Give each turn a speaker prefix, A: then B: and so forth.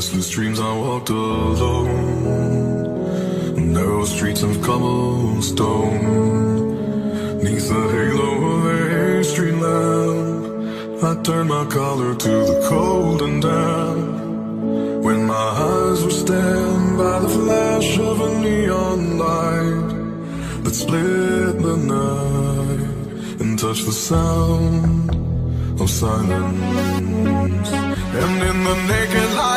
A: restless dreams I walked alone. Narrow streets of cobblestone. Neath the halo of a street lamp, I turned my collar to the cold and damp. When my eyes were stabbed by the flash of a neon light that split the night and touched the sound of silence. And in the naked light